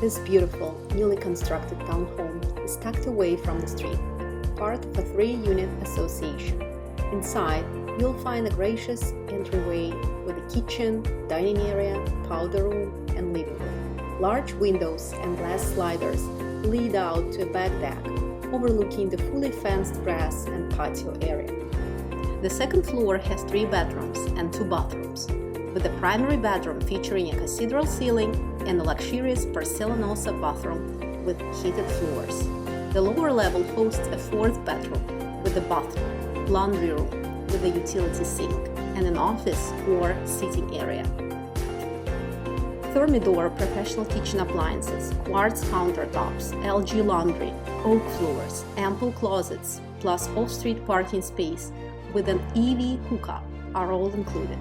This beautiful, newly constructed townhome is tucked away from the street, part of a 3-unit association. Inside, you'll find a gracious entryway with a kitchen, dining area, powder room, and living room. Large windows and glass sliders lead out to a back deck, overlooking the fully fenced grass and patio area. The second floor has 3 bedrooms and 2 bathrooms, with the primary bedroom featuring a cathedral ceiling and a luxurious porcelanosa bathroom with heated floors. The lower level hosts a 4th bedroom with a bathroom, laundry room with a utility sink, and an office or sitting area. Thermador professional kitchen appliances, Quartz countertops, LG laundry, oak floors, ample closets, plus off-street parking space with an EV hookup are all included.